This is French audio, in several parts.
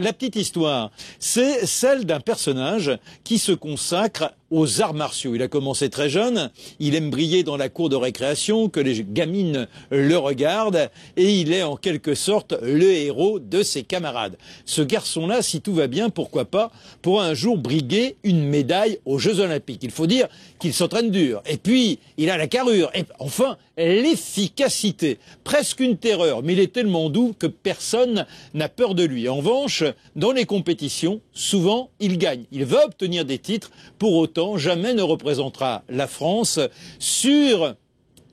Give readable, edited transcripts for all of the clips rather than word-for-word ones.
la petite histoire, c'est celle d'un personnage qui se consacre aux arts martiaux. Il a commencé très jeune, il aime briller dans la cour de récréation, que les gamines le regardent, et il est en quelque sorte le héros de ses camarades. Ce garçon-là, si tout va bien, pourquoi pas, pourra un jour briguer une médaille aux Jeux Olympiques. Il faut dire qu'il s'entraîne dur, et puis il a la carrure, et enfin l'efficacité, presque une terreur, mais il est tellement doux que personne n'a peur de lui. En revanche, dans les compétitions, souvent il gagne. Il va obtenir des titres, pour autant jamais ne représentera la France sur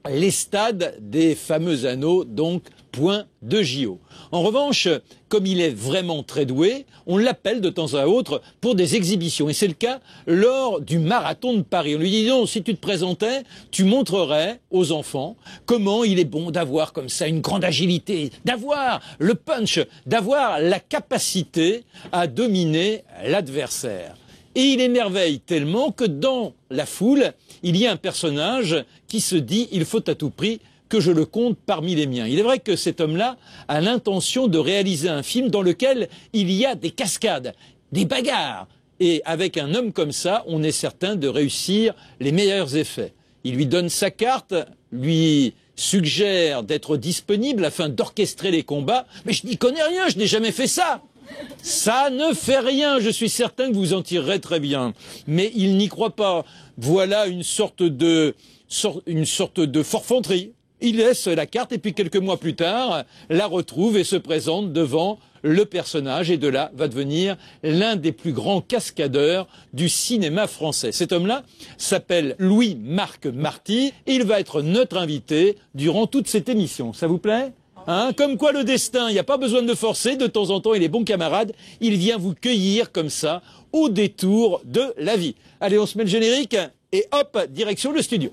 les stades des fameux anneaux, donc point de JO. En revanche, comme il est vraiment très doué, on l'appelle de temps à autre pour des exhibitions. Et c'est le cas lors du marathon de Paris. On lui dit non, si tu te présentais, tu montrerais aux enfants comment il est bon d'avoir comme ça une grande agilité, d'avoir le punch, d'avoir la capacité à dominer l'adversaire. Et il émerveille tellement que dans la foule, il y a un personnage qui se dit « il faut à tout prix que je le compte parmi les miens ». Il est vrai que cet homme-là a l'intention de réaliser un film dans lequel il y a des cascades, des bagarres. Et avec un homme comme ça, on est certain de réussir les meilleurs effets. Il lui donne sa carte, lui suggère d'être disponible afin d'orchestrer les combats. Mais je n'y connais rien, je n'ai jamais fait ça. Ça ne fait rien, je suis certain que vous en tirerez très bien. Mais il n'y croit pas. Voilà une sorte de forfanterie. Il laisse la carte et puis quelques mois plus tard, la retrouve et se présente devant le personnage. Et de là va devenir l'un des plus grands cascadeurs du cinéma français. Cet homme-là s'appelle Louis-Marc Marty. Il va être notre invité durant toute cette émission. Ça vous plaît ? Hein, comme quoi le destin, il n'y a pas besoin de le forcer, de temps en temps il est bon camarade, il vient vous cueillir comme ça au détour de la vie. Allez, on se met le générique et hop, direction le studio.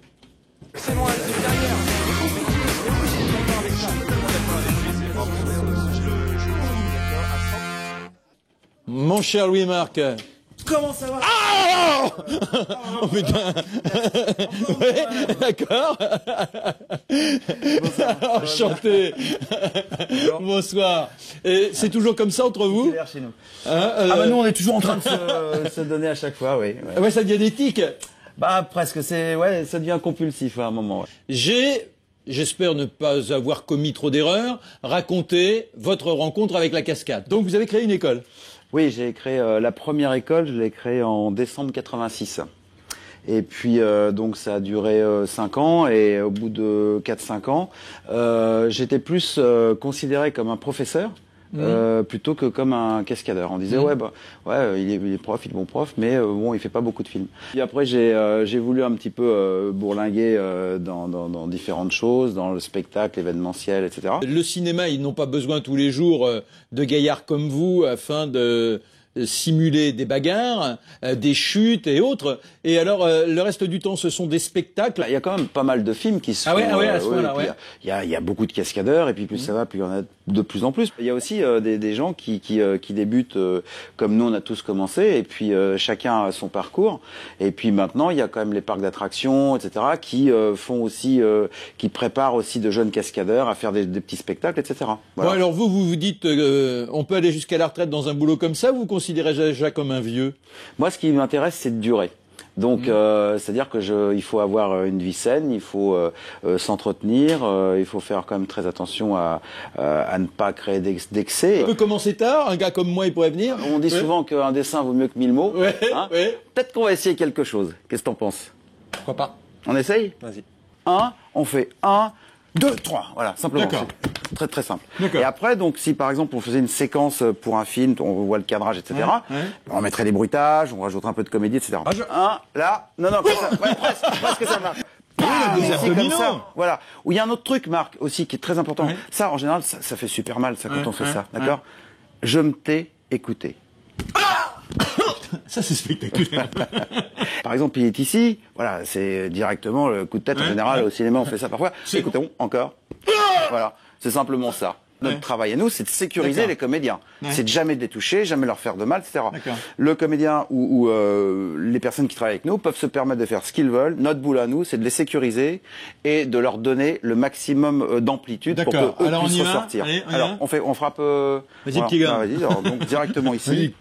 Mon cher Louis-Marc. Comment ça va? Ah oh putain. Ouais, d'accord. Enchanté. Bonsoir. Et c'est toujours comme ça entre vous? Chez nous. Bah nous on est toujours en train de se donner à chaque fois, oui. Ouais, ça devient des tics. Bah presque, ouais, ça devient compulsif à un moment. Ouais. J'espère ne pas avoir commis trop d'erreurs, raconté votre rencontre avec la cascade. Donc vous avez créé une école? Oui, j'ai créé la première école, je l'ai créée en décembre 86. Et puis donc ça a duré 5 ans et au bout de 4-5 ans, j'étais plus considéré comme un professeur plutôt que comme un cascadeur. On disait il est prof, il est bon prof, mais bon, il fait pas beaucoup de films. Et après j'ai voulu un petit peu bourlinguer dans différentes choses, dans le spectacle, l'événementiel, etc. Le cinéma, ils n'ont pas besoin tous les jours de gaillards comme vous afin de simuler des bagarres, des chutes et autres. Et alors, le reste du temps, ce sont des spectacles. Il y a quand même pas mal de films qui sont... Ah ouais, à ce moment-là, ouais. Il y a beaucoup de cascadeurs, et puis plus ça va, plus il y en a de plus en plus. Il y a aussi des gens qui débutent comme nous, on a tous commencé, et puis chacun a son parcours. Et puis maintenant, il y a quand même les parcs d'attractions, etc., qui font aussi, qui préparent aussi de jeunes cascadeurs à faire des petits spectacles, etc. Voilà. Bon, alors vous dites, on peut aller jusqu'à la retraite dans un boulot comme ça, vous considérez déjà comme un vieux? Moi, ce qui m'intéresse, c'est de durer. Donc, c'est-à-dire que il faut avoir une vie saine, il faut s'entretenir, il faut faire quand même très attention à ne pas créer d'excès. On peut commencer tard, un gars comme moi, il pourrait venir. On dit souvent qu'un dessin vaut mieux que 1000 mots. Ouais, hein. ouais. Peut-être qu'on va essayer quelque chose. Qu'est-ce que t'en penses? Pourquoi pas? On essaye? Vas-y. On fait 1, 2, 3. Voilà, simplement. D'accord. Très très simple. D'accord. Et après, donc, si par exemple on faisait une séquence pour un film, on voit le cadrage, etc. Ouais. On mettrait des bruitages, on rajouterait un peu de comédie, etc. Là, non, comme ça, ouais, presque ça marche. Comme ça, voilà. Où il y a un autre truc, Marc, aussi, qui est très important. Ouais. Ça, en général, ça fait super mal, ça, quand on fait ça, d'accord? Je me t'ai écouté. Ça, c'est spectaculaire. Par exemple, il est ici, voilà, c'est directement le coup de tête. En général, au cinéma, on fait ça parfois. Écoutons, encore. Voilà, c'est simplement ça. Notre travail à nous, c'est de sécuriser les comédiens. C'est de jamais les toucher, jamais leur faire de mal, etc. Le comédien ou les personnes qui travaillent avec nous peuvent se permettre de faire ce qu'ils veulent. Notre boulot à nous, c'est de les sécuriser et de leur donner le maximum d'amplitude pour qu'eux puissent ressortir. Allez, alors, on frappe... Vas-y, petit gars. Vas-y, donc directement ici.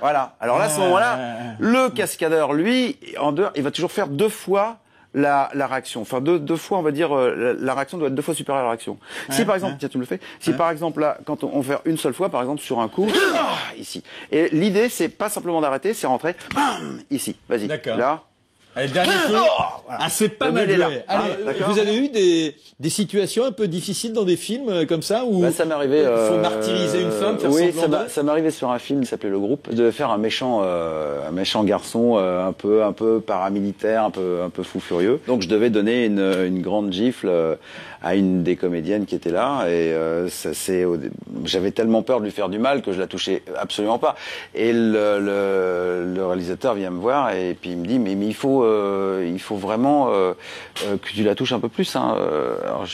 Voilà. Alors là, à ce moment-là, le cascadeur, lui, en dehors, il va toujours faire 2 fois la réaction. Enfin, deux fois, on va dire, la réaction doit être 2 fois supérieure à la réaction. Si par exemple, tiens, tu me le fais. Si par exemple, là, quand on fait une seule fois, par exemple, sur un coup, ici. Et l'idée, c'est pas simplement d'arrêter, c'est rentrer, ici. Vas-y. Là. Allez, dernier coup. Ah, c'est pas mal joué. Allez, vous avez eu des situations un peu difficiles dans des films comme ça où ça m'est arrivé. Il faut martyriser une femme, faire semblant ça m'est arrivé sur un film qui s'appelait Le Groupe, de faire un méchant garçon un peu paramilitaire, un peu fou furieux. Donc je devais donner une grande gifle à une des comédiennes qui était là et j'avais tellement peur de lui faire du mal que je la touchais absolument pas. Et le réalisateur vient me voir et puis il me dit mais il faut vraiment que tu la touches un peu plus. Hein. Alors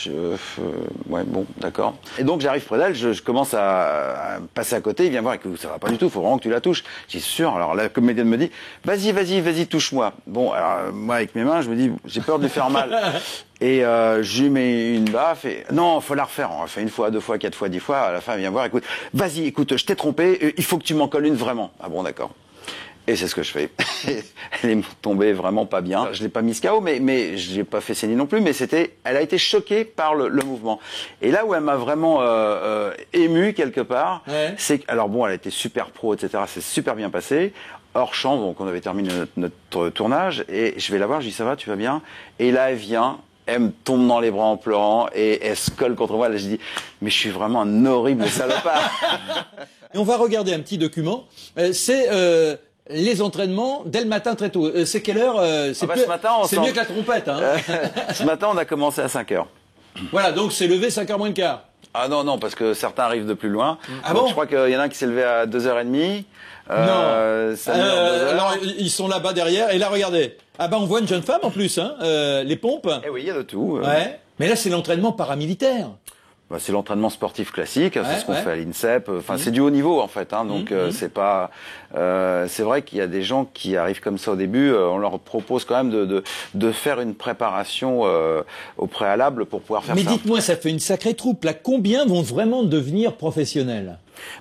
ouais, bon, d'accord. Et donc j'arrive près d'elle, je commence à passer à côté. Il vient voir et que ça va pas du tout. Il faut vraiment que tu la touches. J'ai sûr. Alors la comédienne me dit, vas-y, touche-moi. Bon, alors moi avec mes mains, je me dis, j'ai peur de lui faire mal. Et je lui mets une baffe et non, faut la refaire. On la fait 1 fois, 2 fois, 4 fois, 10 fois. À la fin, elle vient voir. Écoute, je t'ai trompé. Il faut que tu m'en colles une vraiment. Ah bon, d'accord. Et c'est ce que je fais. Elle est tombée vraiment pas bien. Je l'ai pas mise KO, mais je l'ai pas fait saigner non plus. Mais elle a été choquée par le mouvement. Et là où elle m'a vraiment ému quelque part, c'est que, alors bon, elle a été super pro, etc. C'est super bien passé. Hors champ, donc on avait terminé notre tournage. Et je vais la voir, je dis ça va, tu vas bien? Et là, elle vient. Elle me tombe dans les bras en pleurant et elle se colle contre moi. Là, je dis, mais je suis vraiment un horrible salopard. Et on va regarder un petit document. C'est les entraînements dès le matin très tôt. C'est quelle heure? C'est mieux que la trompette. Hein. Ce matin, on a commencé à 5 heures. Voilà, donc c'est levé 5h moins le quart. Ah non, parce que certains arrivent de plus loin. Ah donc, bon? je crois qu'il y en a un qui s'est levé à 2h30. Non. Alors, ils sont là-bas derrière. Et là, regardez. Ah ben, on voit une jeune femme en plus, hein. Les pompes. Eh oui, il y a de tout. Ouais. Mais là, c'est l'entraînement paramilitaire. Bah, c'est l'entraînement sportif classique, c'est ce qu'on fait à l'INSEP. Enfin, c'est du haut niveau en fait. Hein, donc c'est pas. C'est vrai qu'il y a des gens qui arrivent comme ça au début. On leur propose quand même de faire une préparation au préalable pour pouvoir faire ça. Mais dites-moi, ça fait une sacrée troupe. Là, combien vont vraiment devenir professionnels?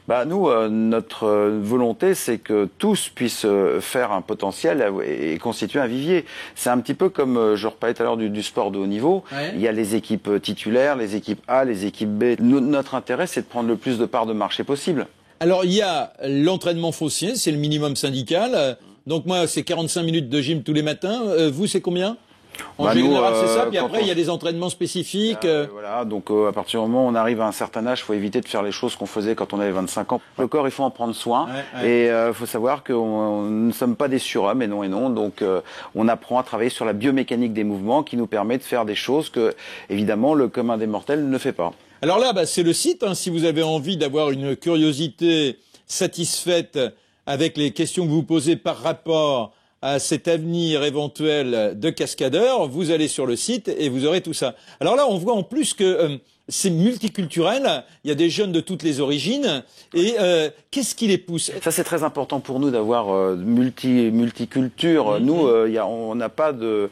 Bah nous, notre volonté, c'est que tous puissent faire un potentiel et constituer un vivier. C'est un petit peu comme je reparlais tout à l'heure du sport de haut niveau. Il y a les équipes titulaires, les équipes A, les équipes B. Notre intérêt, c'est de prendre le plus de parts de marché possible. Alors il y a l'entraînement faussier, c'est le minimum syndical. Donc moi, c'est 45 minutes de gym tous les matins. Vous, c'est combien? En général, c'est ça. Puis après, il y a des entraînements spécifiques. Voilà. Donc, à partir du moment où on arrive à un certain âge, il faut éviter de faire les choses qu'on faisait quand on avait 25 ans. Le corps, il faut en prendre soin. Et faut savoir qu'on ne sommes pas des surhommes, et non. Donc, on apprend à travailler sur la biomécanique des mouvements qui nous permet de faire des choses que, évidemment, le commun des mortels ne fait pas. Alors là, c'est le site. Hein, si vous avez envie d'avoir une curiosité satisfaite avec les questions que vous posez par rapport à cet avenir éventuel de cascadeur, vous allez sur le site et vous aurez tout ça. Alors là, on voit en plus que c'est multiculturel, il y a des jeunes de toutes les origines, et qu'est-ce qui les pousse? Ça, c'est très important pour nous d'avoir multiculture. Nous, on n'a pas de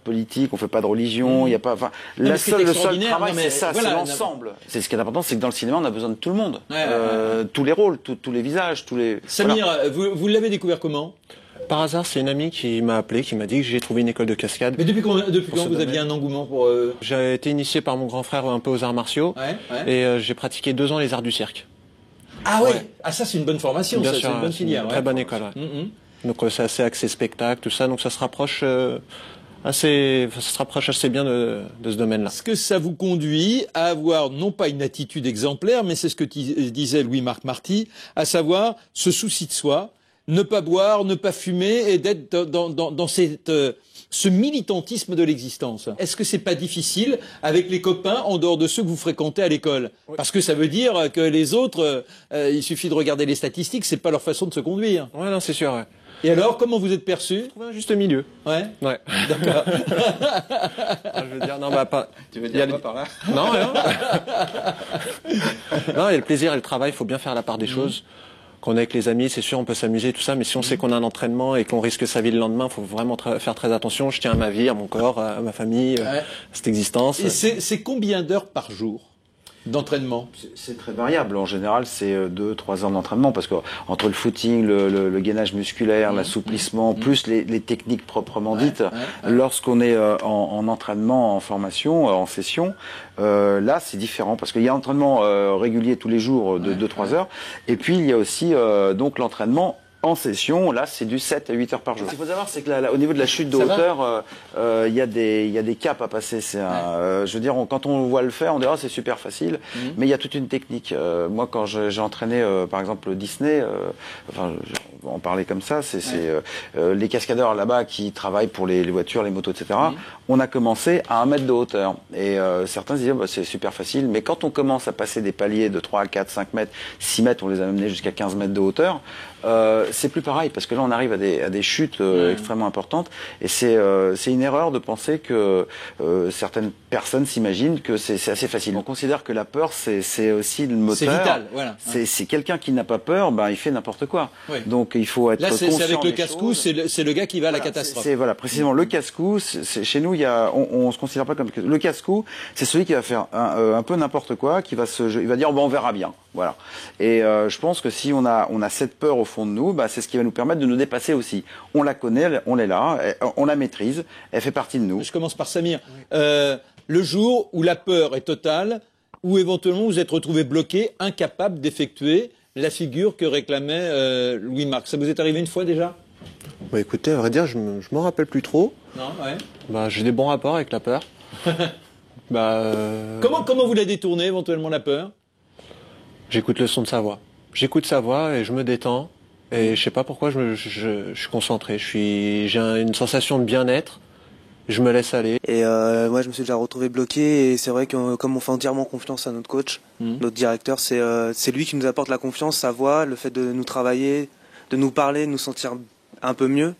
politique, on fait pas de religion, il y a pas. Enfin, le seul travail, c'est ça, c'est l'ensemble. C'est ce qui est important, c'est que dans le cinéma, on a besoin de tout le monde, tous les rôles, tous les visages, tous les. Samir, vous l'avez découvert comment? Par hasard, c'est une amie qui m'a appelé, qui m'a dit que j'ai trouvé une école de cascade. Mais depuis quand vous aviez un engouement pour... J'ai été initié par mon grand frère un peu aux arts martiaux, et j'ai pratiqué 2 ans les arts du cirque. Ah ouais. Ah ça, c'est une bonne formation, bien ça, sûr, c'est une bonne filière. Une très bonne école, Donc c'est assez axé spectacle, tout ça, donc ça se rapproche assez bien de ce domaine-là. Est-ce que ça vous conduit à avoir non pas une attitude exemplaire, mais c'est ce que disait Louis-Marc Marty, à savoir ce souci de soi, ne pas boire, ne pas fumer et d'être dans ce militantisme de l'existence. Est-ce que c'est pas difficile avec les copains en dehors de ceux que vous fréquentez à l'école? Parce que ça veut dire que les autres, il suffit de regarder les statistiques, c'est pas leur façon de se conduire. Ouais, non, c'est sûr, ouais. Et alors, comment vous êtes perçu? Trouver un juste milieu. Ouais. Ouais. D'accord. Je veux dire, non, bah, pas. Tu veux dire quoi par là? Non, rien. Non, il y a le plaisir et le travail, il faut bien faire la part des choses. Quand on est avec les amis, c'est sûr, on peut s'amuser, tout ça, mais si on sait qu'on a un entraînement et qu'on risque sa vie le lendemain, il faut vraiment faire très attention. Je tiens à ma vie, à mon corps, à ma famille, à cette existence. Et c'est combien d'heures par jour d'entraînement? C'est très variable. En général, c'est 2-3 heures d'entraînement parce que entre le footing, le gainage musculaire, l'assouplissement, plus les techniques proprement dites, lorsqu'on est en entraînement, en formation, en session, là, c'est différent parce qu'il y a un entraînement régulier tous les jours de 2-3 heures et puis il y a aussi donc l'entraînement en session, là, c'est du 7 à 8 heures par jour. Ce qu'il faut savoir, c'est que là, au niveau de la chute de hauteur, il y a des caps à passer. Je veux dire, quand on voit le faire, on dirait c'est super facile, mais il y a toute une technique. Moi, quand j'ai entraîné, par exemple, Disney, enfin, on va en parler comme ça, c'est les cascadeurs là-bas qui travaillent pour les voitures, les motos, etc. On a commencé à 1 mètre de hauteur. Et certains se disaient, bah, c'est super facile, mais quand on commence à passer des paliers de 3, 4, 5 mètres, 6 mètres, on les a amenés jusqu'à 15 mètres de hauteur, c'est plus pareil parce que là on arrive à des chutes extrêmement importantes et c'est une erreur de penser que certaines personnes s'imaginent que c'est assez facile. On considère que la peur c'est aussi le moteur. C'est vital, voilà. C'est quelqu'un qui n'a pas peur, ben il fait n'importe quoi. Oui. Donc il faut être conscient. Là c'est avec le casse-cou, c'est le gars qui va à la catastrophe. C'est voilà précisément le casse-cou. Chez nous on se considère pas comme le casse-cou. C'est celui qui va faire un peu n'importe quoi, il va dire bon on verra bien. Voilà. Et je pense que si on a cette peur au fond de nous, bah, c'est ce qui va nous permettre de nous dépasser aussi. On la connaît, on est là, on la maîtrise, elle fait partie de nous. Je commence par Samir. Le jour où la peur est totale, où éventuellement vous êtes retrouvé bloqué, incapable d'effectuer la figure que réclamait Louis Marx. Ça vous est arrivé une fois déjà? Bah écoutez, à vrai dire, je m'en rappelle plus trop. Non, ouais. Bah j'ai des bons rapports avec la peur. Comment vous la détournez éventuellement la peur? J'écoute le son de sa voix. J'écoute sa voix et je me détends. Et je sais pas pourquoi je suis concentré. J'ai une sensation de bien-être. Je me laisse aller. Et moi, je me suis déjà retrouvé bloqué. Et c'est vrai que comme on fait entièrement confiance à notre coach, notre directeur, c'est lui qui nous apporte la confiance, sa voix, le fait de nous travailler, de nous parler, de nous sentir un peu mieux.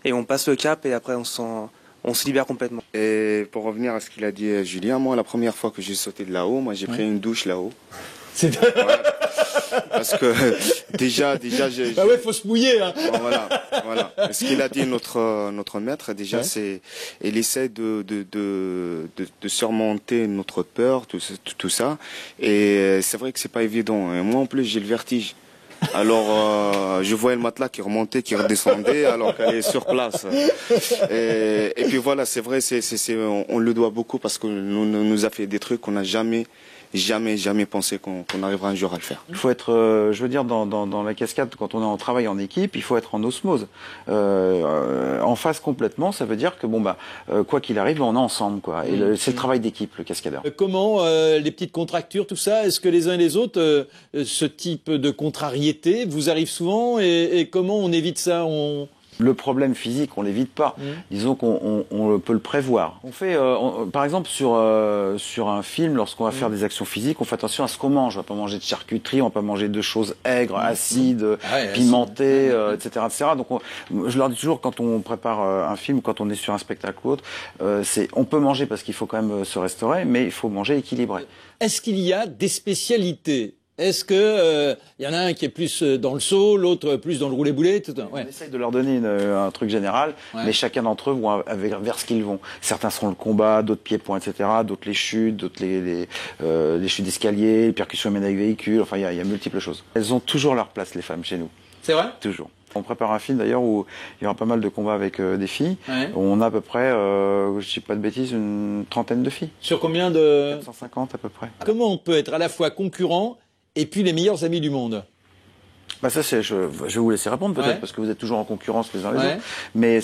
Et on passe le cap et après on se libère complètement. Et pour revenir à ce qu'il a dit Julien, moi, la première fois que j'ai sauté de là-haut, moi, j'ai pris une douche là-haut. Voilà. Parce que déjà, ah ouais, faut se mouiller. Hein. Voilà. Ce qu'il a dit notre maître, déjà, c'est, il essaie de surmonter notre peur, tout ça. Et c'est vrai que c'est pas évident. Et moi, en plus, j'ai le vertige. Alors, je voyais le matelas qui remontait, qui redescendait, alors qu'elle est sur place. Et puis voilà, c'est vrai, on le doit beaucoup parce que nous a fait des trucs qu'on n'a jamais pensé qu'on arrivera un jour à le faire. Il faut être, je veux dire, dans la cascade, quand on est en travail en équipe, il faut être en osmose. En phase complètement, ça veut dire que bon bah, quoi qu'il arrive, on est ensemble, quoi. Et c'est le travail d'équipe, le cascadeur. Comment les petites contractures, tout ça, est-ce que les uns et les autres, ce type de contrariété vous arrive souvent et comment on évite ça? Le problème physique, on l'évite pas. Disons qu'on peut le prévoir. On fait, par exemple, sur un film, lorsqu'on va faire des actions physiques, on fait attention à ce qu'on mange. On va pas manger de charcuterie, on va pas manger de choses aigres, acides, pimentées, etc., etc. Donc, je leur dis toujours, quand on prépare un film, quand on est sur un spectacle ou autre, on peut manger parce qu'il faut quand même se restaurer, mais il faut manger équilibré. Est-ce qu'il y a des spécialités? Est-ce que y en a un qui est plus dans le saut, l'autre plus dans le roulé-boulet, tout ça? On essaye de leur donner un truc général, mais chacun d'entre eux vont vers ce qu'ils vont. Certains seront le combat, d'autres pieds-points, etc., d'autres les chutes, d'autres les chutes d'escalier, les percussions humaines avec véhicule, enfin il y a multiples choses. Elles ont toujours leur place, les femmes, chez nous. C'est vrai? Toujours. On prépare un film d'ailleurs où il y aura pas mal de combats avec des filles. On a à peu près, je dis pas de bêtises, une trentaine de filles. Sur combien de... 450 à peu près. Comment on peut être à la fois concurrent et puis les meilleurs amis du monde? Bah ça je vais vous laisser répondre peut-être parce que vous êtes toujours en concurrence les uns les autres. Mais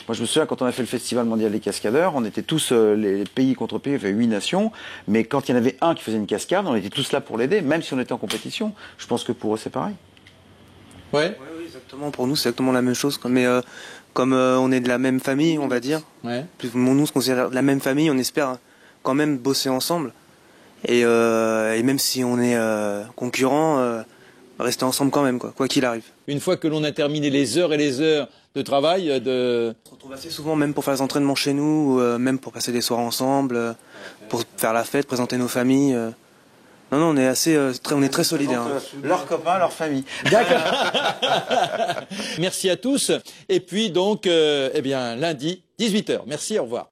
moi je me souviens quand on a fait le Festival mondial des cascadeurs, on était tous les pays contre pays, il y avait 8 nations, mais quand il y en avait un qui faisait une cascade, on était tous là pour l'aider, même si on était en compétition. Je pense que pour eux c'est pareil. Oui, Exactement, pour nous, c'est exactement la même chose. Mais comme on est de la même famille, on va dire, nous, on se considère de la même famille, on espère quand même bosser ensemble. Et même si on est concurrents, rester ensemble quand même, quoi qu'il arrive. Une fois que l'on a terminé les heures et les heures de travail, On se retrouve assez souvent, même pour faire les entraînements chez nous, ou même pour passer des soirs ensemble, pour faire la fête, présenter nos familles. Non, on est on est très solidaires. Leurs copains, leur famille. D'accord. Merci à tous. Et puis donc, lundi, 18h. Merci, au revoir.